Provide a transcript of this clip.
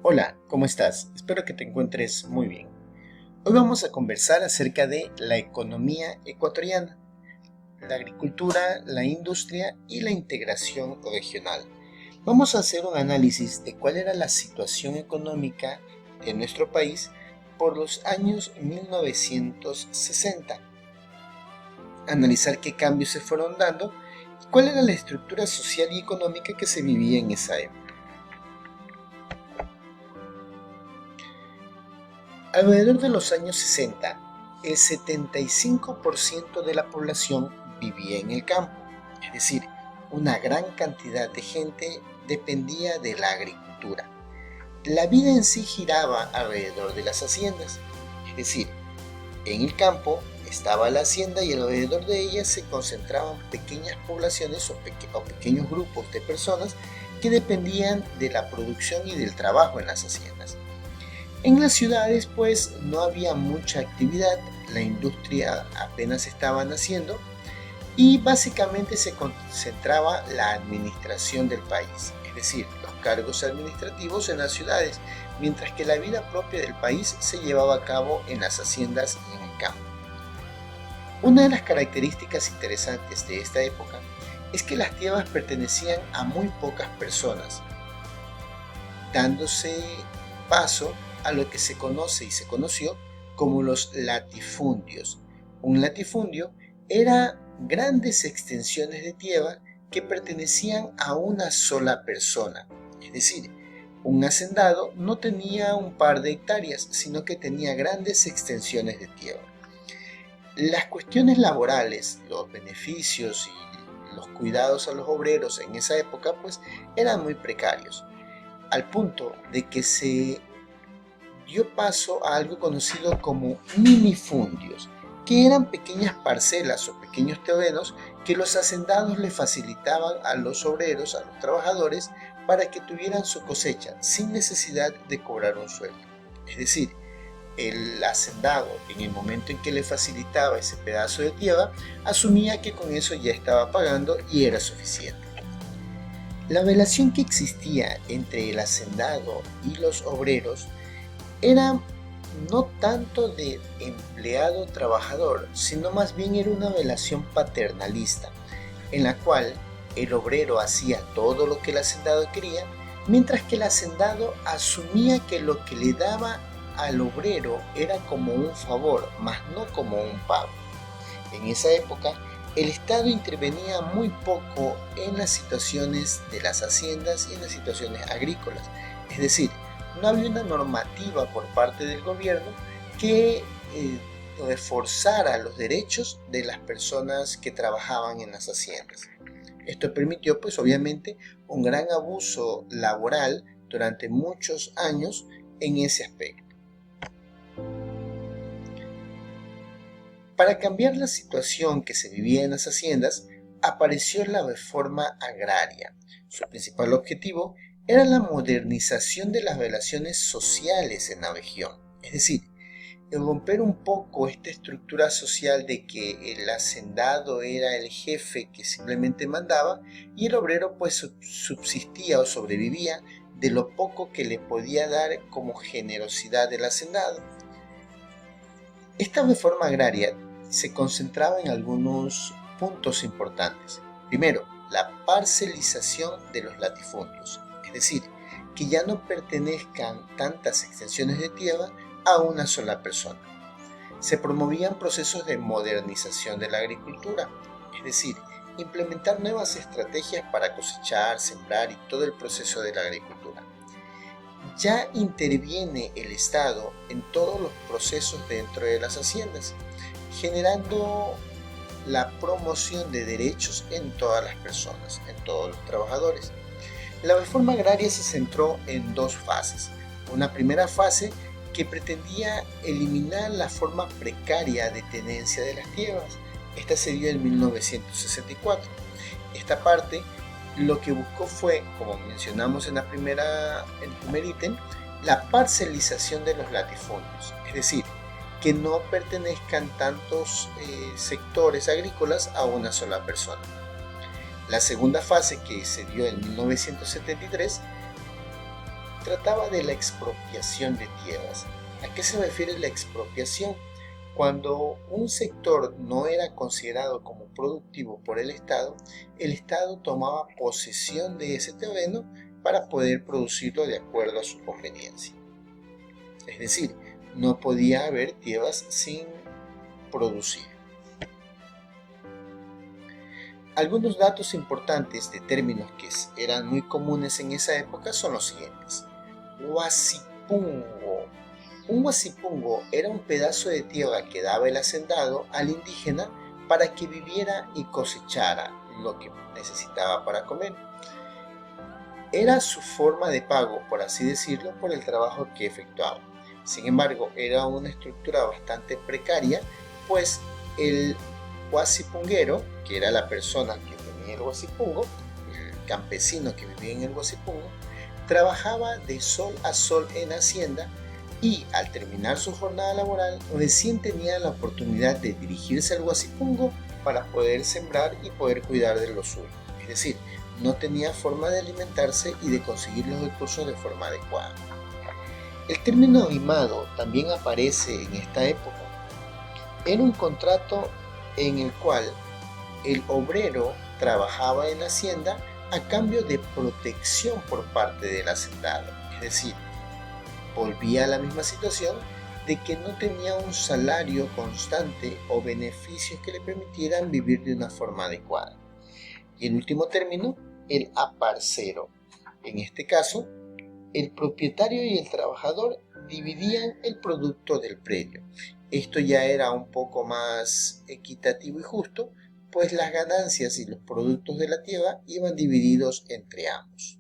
Hola, ¿cómo estás? Espero que te encuentres muy bien. Hoy vamos a conversar acerca de la economía ecuatoriana, la agricultura, la industria y la integración regional. Vamos a hacer un análisis de cuál era la situación económica de nuestro país por los años 1960, analizar qué cambios se fueron dando y cuál era la estructura social y económica que se vivía en esa época. Alrededor de los años 60, el 75% de la población vivía en el campo, es decir, una gran cantidad de gente dependía de la agricultura. La vida en sí giraba alrededor de las haciendas, es decir, en el campo estaba la hacienda y alrededor de ella se concentraban pequeñas poblaciones o pequeños grupos de personas que dependían de la producción y del trabajo en las haciendas. En las ciudades pues no había mucha actividad, la industria apenas estaba naciendo y básicamente se concentraba la administración del país, es decir, los cargos administrativos en las ciudades, mientras que la vida propia del país se llevaba a cabo en las haciendas y en el campo. Una de las características interesantes de esta época es que las tierras pertenecían a muy pocas personas, dándose paso a lo que se conoce y se conoció como los latifundios. Un latifundio era grandes extensiones de tierra que pertenecían a una sola persona. Es decir, un hacendado no tenía un par de hectáreas, sino que tenía grandes extensiones de tierra. Las cuestiones laborales, los beneficios y los cuidados a los obreros en esa época pues eran muy precarios, al punto de que se dio paso a algo conocido como minifundios, que eran pequeñas parcelas o pequeños terrenos que los hacendados le facilitaban a los obreros, a los trabajadores, para que tuvieran su cosecha sin necesidad de cobrar un sueldo. Es decir, el hacendado, en el momento en que le facilitaba ese pedazo de tierra, asumía que con eso ya estaba pagando y era suficiente. La relación que existía entre el hacendado y los obreros era no tanto de empleado-trabajador, sino más bien era una relación paternalista, en la cual el obrero hacía todo lo que el hacendado quería, mientras que el hacendado asumía que lo que le daba al obrero era como un favor, más no como un pago. En esa época, el Estado intervenía muy poco en las situaciones de las haciendas y en las situaciones agrícolas, es decir, no había una normativa por parte del gobierno que reforzara los derechos de las personas que trabajaban en las haciendas. Esto permitió pues obviamente un gran abuso laboral durante muchos años en ese aspecto. Para cambiar la situación que se vivía en las haciendas, apareció la reforma agraria. Su principal objetivo era la modernización de las relaciones sociales en la región, es decir, el romper un poco esta estructura social de que el hacendado era el jefe que simplemente mandaba y el obrero pues subsistía o sobrevivía de lo poco que le podía dar como generosidad del hacendado. Esta reforma agraria se concentraba en algunos puntos importantes. Primero, la parcelización de los latifundios, es decir, que ya no pertenezcan tantas extensiones de tierra a una sola persona. Se promovían procesos de modernización de la agricultura, es decir, implementar nuevas estrategias para cosechar, sembrar y todo el proceso de la agricultura. Ya interviene el Estado en todos los procesos dentro de las haciendas, generando la promoción de derechos en todas las personas, en todos los trabajadores. La reforma agraria se centró en dos fases. Una primera fase que pretendía eliminar la forma precaria de tenencia de las tierras. Esta se dio en 1964. Esta parte lo que buscó fue, como mencionamos en el primer ítem, la parcelización de los latifundios, es decir, que no pertenezcan tantos sectores agrícolas a una sola persona. La segunda fase, que se dio en 1973, trataba de la expropiación de tierras. ¿A qué se refiere la expropiación? Cuando un sector no era considerado como productivo por el Estado tomaba posesión de ese terreno para poder producirlo de acuerdo a su conveniencia. Es decir, no podía haber tierras sin producir. Algunos datos importantes de términos que eran muy comunes en esa época son los siguientes. Huasipungo. Un huasipungo era un pedazo de tierra que daba el hacendado al indígena para que viviera y cosechara lo que necesitaba para comer. Era su forma de pago, por así decirlo, por el trabajo que efectuaba. Sin embargo, era una estructura bastante precaria, pues el huasipunguero, que era la persona que tenía el huasipungo, el campesino que vivía en el huasipungo, trabajaba de sol a sol en Hacienda y al terminar su jornada laboral recién tenía la oportunidad de dirigirse al huasipungo para poder sembrar y poder cuidar de lo suyo. Es decir, no tenía forma de alimentarse y de conseguir los recursos de forma adecuada. El término arrimado también aparece en esta época. Era un contrato en el cual el obrero trabajaba en la hacienda a cambio de protección por parte del hacendado. Es decir, volvía a la misma situación de que no tenía un salario constante o beneficios que le permitieran vivir de una forma adecuada. Y en último término, el aparcero. En este caso, el propietario y el trabajador dividían el producto del predio. Esto ya era un poco más equitativo y justo, pues las ganancias y los productos de la tierra iban divididos entre ambos.